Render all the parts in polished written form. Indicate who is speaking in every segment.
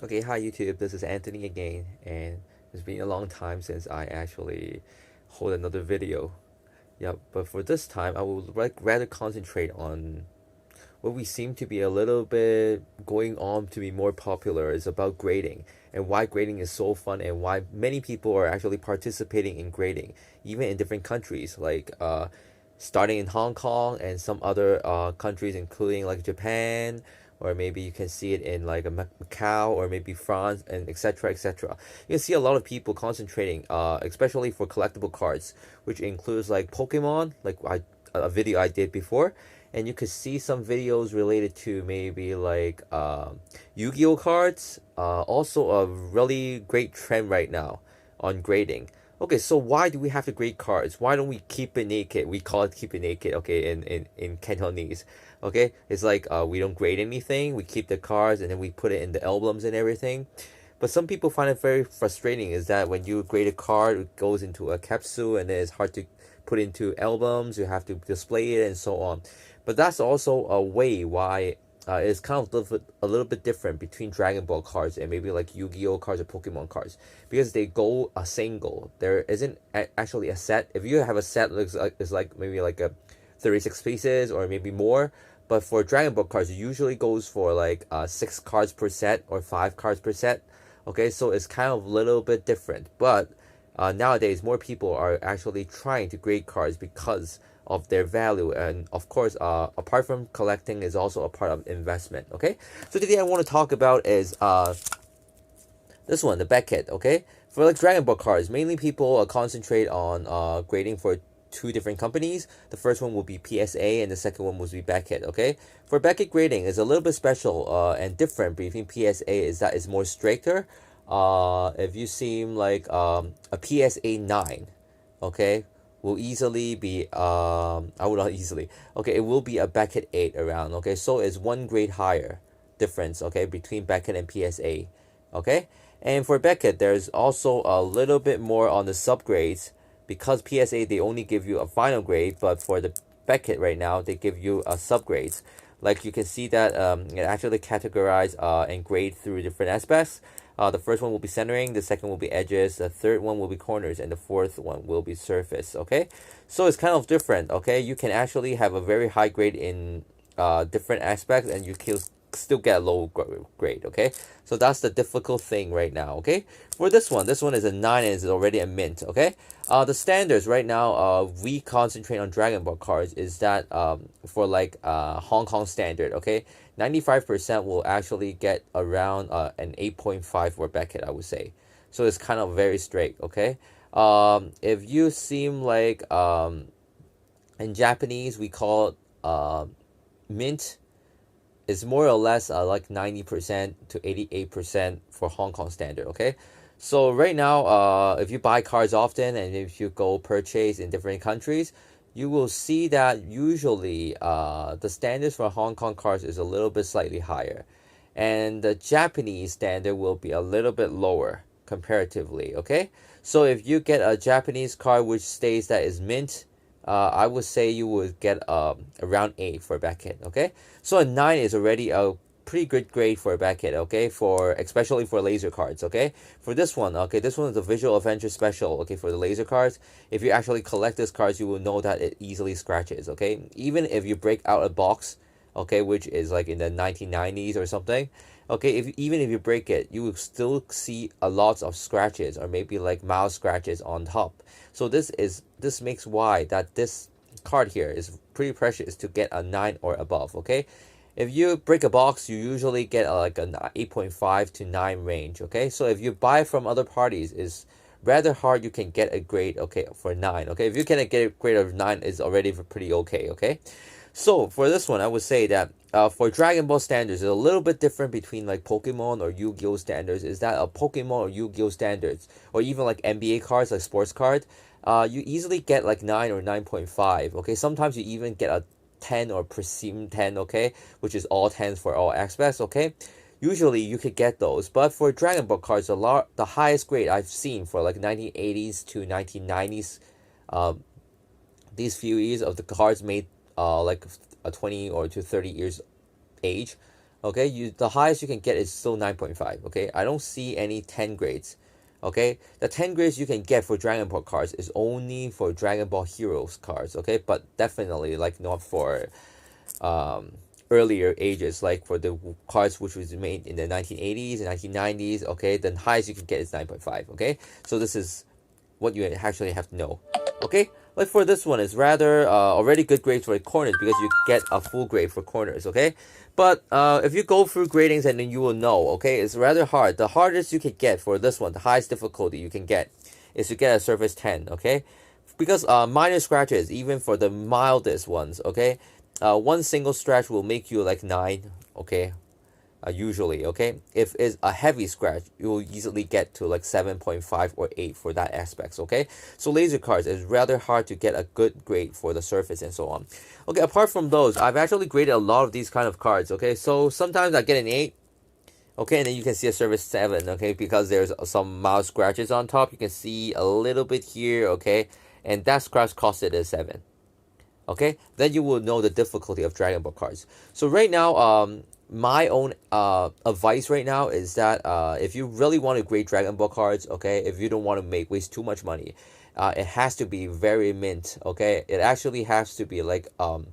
Speaker 1: Okay, hi YouTube, this is Anthony again, and it's been a long time since I actually hold another video. Yeah, but for this time, I would rather concentrate on what we seem to be a little bit going on to be more popular is about grading and why grading is so fun and why many people are actually participating in grading, even in different countries, like starting in Hong Kong and some other countries, including like Japan, or maybe you can see it in like a Macau or maybe France and etc. etc. You can see a lot of people concentrating, especially for collectible cards, which includes like Pokemon, like a video I did before, and you could see some videos related to maybe like Yu-Gi-Oh cards. Also a really great trend right now on grading. Okay, so why do we have to grade cards? Why don't we keep it naked? We call it keep it naked, okay, in Cantonese. Okay, it's like we don't grade anything. We keep the cards and then we put it in the albums and everything. But some people find it very frustrating is that when you grade a card, it goes into a capsule and then it's hard to put into albums. You have to display it and so on. But that's also a way why it's kind of a little bit different between Dragon Ball cards and maybe like Yu-Gi-Oh cards or Pokemon cards, because they go a single. There isn't actually a set. If you have a set, it's like maybe like a 36 pieces or maybe more. But for Dragon Ball cards, it usually goes for like 6 cards per set or 5 cards per set. Okay, so it's kind of a little bit different. But nowadays, more people are actually trying to grade cards because of their value, and of course, apart from collecting, is also a part of investment. Okay, so today I want to talk about is this one, the Beckett. Okay, for like Dragon Ball cards, mainly people concentrate on grading for two different companies. The first one will be PSA and the second one will be Beckett. Okay, for Beckett grading is a little bit special and different between PSA is that it's more stricter. If you seem like a PSA 9, okay, will easily be I would not easily, okay, it will be a Beckett 8 around. Okay, so it's one grade higher difference, okay, between Beckett and PSA. Okay, and for Beckett there's also a little bit more on the subgrades, because PSA they only give you a final grade, but for the Beckett right now they give you a subgrades. Like you can see that it actually categorize and grade through different aspects. The first one will be centering, the second will be edges, the third one will be corners, and the fourth one will be surface. Okay, so it's kind of different. Okay, you can actually have a very high grade in different aspects, and you can still get a low grade. Okay, so that's the difficult thing right now. Okay, for this one is a 9 and is already a mint. Okay, the standards right now we concentrate on Dragon Ball cards is that for like Hong Kong standard. Okay, 95% will actually get around an 8.5 for Beckett, I would say. So it's kind of very straight. Okay, if you seem like in Japanese we call it mint, is more or less like 90% to 88% for Hong Kong standard. Okay, so right now if you buy cards often and if you go purchase in different countries, you will see that usually the standards for Hong Kong cards is a little bit slightly higher, and the Japanese standard will be a little bit lower comparatively. Okay, so if you get a Japanese card which states that is mint, I would say you would get around 8 for Beckett. Okay, so a 9 is already a pretty good grade for Beckett. Okay, for especially for laser cards. Okay, for this one, okay, this one is a visual adventure special. Okay, for the laser cards, if you actually collect these cards, you will know that it easily scratches. Okay, even if you break out a box, okay, which is like in the 1990s or something, okay, if even if you break it, you will still see a lot of scratches or maybe like mild scratches on top. So this makes why that this card here is pretty precious to get a 9 or above. Okay, if you break a box, you usually get like an 8.5 to 9 range. Okay, so if you buy from other parties, is rather hard you can get a grade, okay, for 9. Okay, if you can get a grade of 9, is already pretty okay. Okay, so for this one I would say that for Dragon Ball standards, it's a little bit different between like Pokemon or Yu-Gi-Oh standards. Is that a Pokemon or Yu-Gi-Oh standards, or even like NBA cards, like sports card, you easily get like 9 or 9.5. Okay, sometimes you even get a 10 or presumed 10. Okay, which is all 10s for all aspects. Okay, usually you could get those, but for Dragon Ball cards, the highest grade I've seen for like 1980s to 1990s, these few years of the cards made like a 20 or to 30 years age, Okay, the highest you can get is still 9.5. Okay, I don't see any 10 grades. Okay, the 10 grades you can get for Dragon Ball cards is only for Dragon Ball Heroes cards. Okay, but definitely like not for um, earlier ages, like for the cards which was made in the 1980s and 1990s. Okay, the highest you can get is 9.5. Okay, so this is what you actually have to know. Okay, like for this one, it's rather already good grades for the corners because you get a full grade for corners. Okay, but if you go through gradings and then you will know. Okay, it's rather hard. The hardest you can get for this one, the highest difficulty you can get, is to get a surface 10. Okay, because minor scratches, even for the mildest ones. Okay, one single scratch will make you like 9. Okay, usually. Okay, if it's a heavy scratch, you will easily get to like 7.5 or 8 for that aspects. Okay, so laser cards is rather hard to get a good grade for the surface and so on. Okay, apart from those, I've actually graded a lot of these kind of cards. Okay, so sometimes I get an 8. Okay, and then you can see a surface 7. Okay, because there's some mild scratches on top. You can see a little bit here. Okay, and that scratch costed a 7. Okay, then you will know the difficulty of Dragon Ball cards. So right now, my own advice right now is that if you really want to grade Dragon Ball cards, okay, if you don't want to waste too much money, it has to be very mint. Okay, it actually has to be like an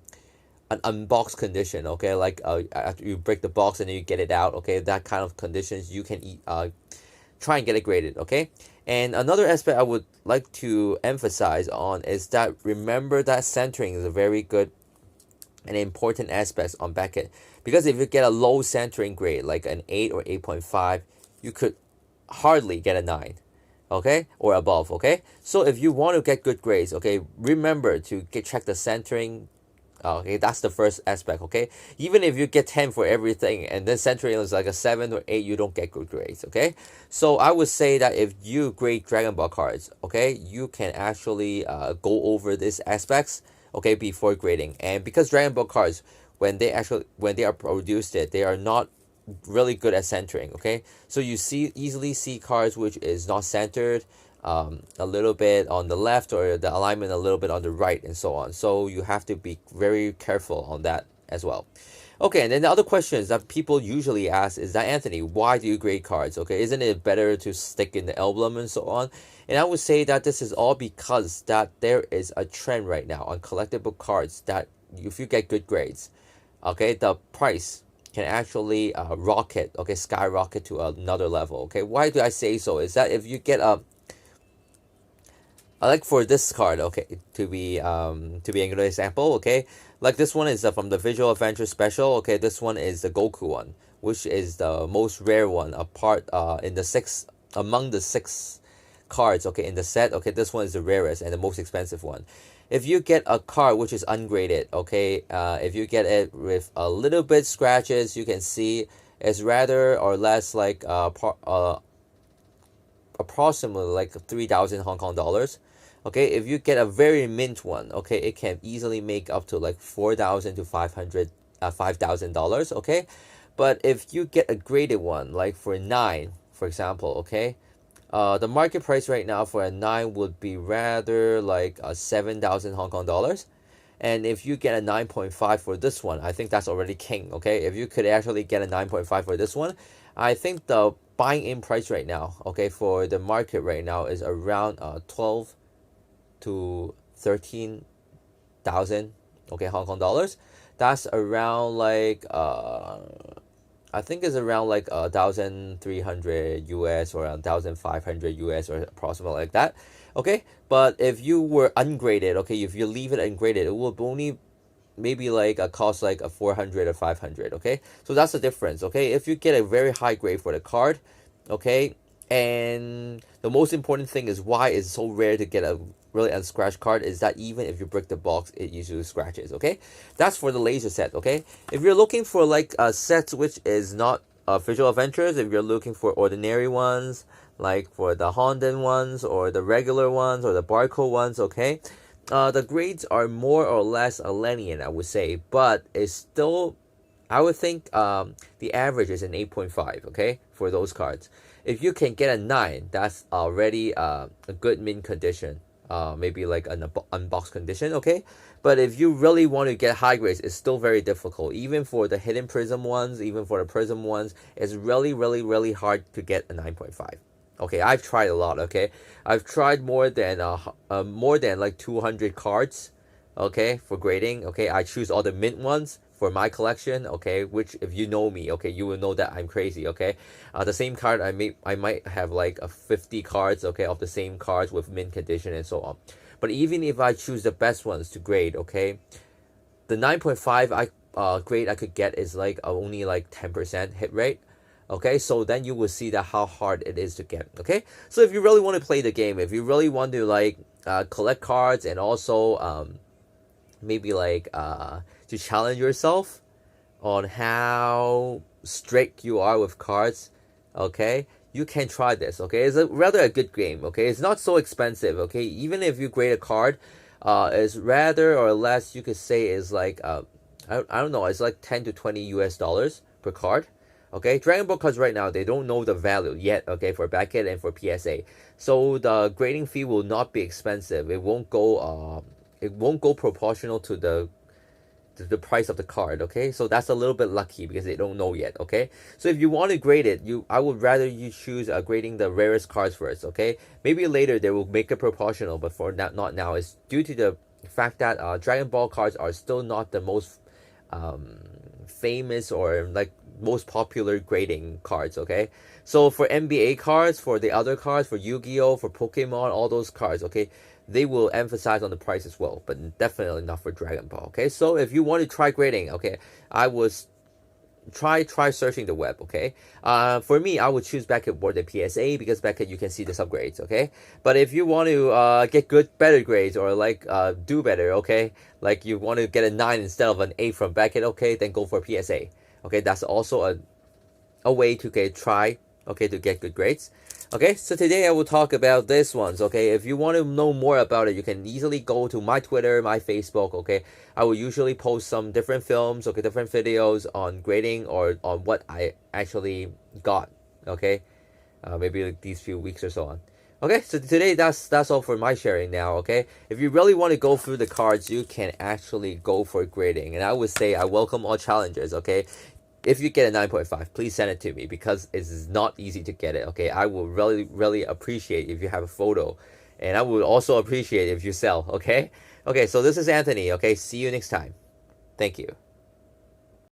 Speaker 1: unboxed condition. Okay, like after you break the box and then you get it out. Okay, that kind of conditions you can try and get it graded. Okay, and another aspect I would like to emphasize on is that remember that centering is a very good and important aspect on Beckett, because if you get a low centering grade like an 8 or 8.5, you could hardly get a 9. Okay, or above. Okay, so if you want to get good grades, okay, remember to check the centering. Okay, that's the first aspect. Okay, even if you get 10 for everything and then centering is like a 7 or 8, you don't get good grades. Okay, so I would say that if you grade Dragon Ball cards, okay, you can actually go over these aspects, okay, before grading. And because Dragon Ball cards, when they are produced, they are not really good at centering. Okay, so you easily see cards which is not centered, a little bit on the left, or the alignment a little bit on the right, and so on. So you have to be very careful on that as well. Okay, and then the other questions that people usually ask is that, Anthony, why do you grade cards? Okay, isn't it better to stick in the emblem and so on? And I would say that this is all because that there is a trend right now on collectible cards that if you get good grades, okay, the price can actually rocket, okay, skyrocket to another level. Okay, why do I say so? Is that if you get a I like for this card, okay, to be a good example, okay, like this one is from the Visual Adventure Special. Okay, this one is the Goku one, which is the most rare one apart in the among the 6 cards, okay, in the set. Okay, this one is the rarest and the most expensive one. If you get a card which is ungraded, okay, if you get it with a little bit scratches, you can see it's rather or less like approximately like 3,000 Hong Kong dollars. Okay, if you get a very mint one, okay, it can easily make up to like 4,000 to 5,000 dollars. Okay, but if you get a graded one, like for 9, for example, okay, the market price right now for a 9 would be rather like 7,000 Hong Kong dollars. And if you get a 9.5 for this one, I think that's already king. Okay, if you could actually get a 9.5 for this one, I think the buying in price right now, okay, for the market right now is around 12 to 13,000, okay, Hong Kong dollars. That's around like I think it's around like 1,300 US or 1,500 US or approximately like that. Okay, but if you were ungraded, okay, if you leave it ungraded, it will only maybe like a cost like a 400 or 500. Okay, so that's the difference. Okay, if you get a very high grade for the card, okay, and the most important thing is why it's so rare to get a really unscratched card is that even if you break the box, it usually scratches. Okay, that's for the laser set. Okay, if you're looking for like a set which is not visual adventures, if you're looking for ordinary ones, like for the Honden ones or the regular ones or the barcode ones, okay, the grades are more or less a lenient, I would say, but it's still, I would think the average is an 8.5, okay, for those cards. If you can get a 9, that's already a good mint condition, maybe like an unboxed condition, okay? But if you really want to get high grades, it's still very difficult. Even for the hidden prism ones, even for the prism ones, it's really, really, really hard to get a 9.5. Okay, I've tried a lot, okay? I've tried more than like 200 cards, okay, for grading, okay? I choose all the mint ones for my collection, okay, which if you know me, okay, you will know that I'm crazy, okay? The same card, I might have like a 50 cards, okay, of the same cards with mint condition and so on. But even if I choose the best ones to grade, okay, the 9.5 grade I could get is like only like 10% hit rate. Okay, so then you will see that how hard it is to get. Okay, so if you really want to play the game, if you really want to like collect cards and also maybe like to challenge yourself on how strict you are with cards, okay, you can try this. Okay, it's rather a good game. Okay, it's not so expensive. Okay, even if you grade a card, it's rather or less you could say is like I don't know, it's like 10 to 20 US dollars per card. Okay, Dragon Ball cards right now, they don't know the value yet, okay, for Beckett and for PSA. So the grading fee will not be expensive. It won't go proportional to the price of the card, okay? So that's a little bit lucky because they don't know yet, okay? So if you want to grade it, I would rather you choose grading the rarest cards first, okay? Maybe later they will make it proportional, but for now, not now. It's due to the fact that Dragon Ball cards are still not the most famous or like most popular grading cards, okay? So for NBA cards, for the other cards, for Yu-Gi-Oh, for Pokemon, all those cards, okay, they will emphasize on the price as well, but definitely not for Dragon Ball, okay? So if you want to try grading, okay, I was try searching the web, okay? For me, I would choose Beckett more than PSA because Beckett you can see the subgrades, okay? But if you want to get better grades or like do better, okay, like you want to get a 9 instead of an 8 from Beckett, okay, then go for PSA, okay? That's also a way to try, okay, to get good grades. Okay, so today I will talk about this ones, okay? If you want to know more about it, you can easily go to my Twitter, my Facebook, okay? I will usually post some different films, okay, different videos on grading or on what I actually got, okay? Maybe like these few weeks or so on. Okay, so today that's all for my sharing now, okay? If you really want to go through the cards, you can actually go for grading. And I would say I welcome all challengers, okay? If you get a 9.5, please send it to me because it is not easy to get it, okay? I will really, really appreciate if you have a photo. And I would also appreciate if you sell, okay? Okay, so this is Anthony, okay? See you next time. Thank you.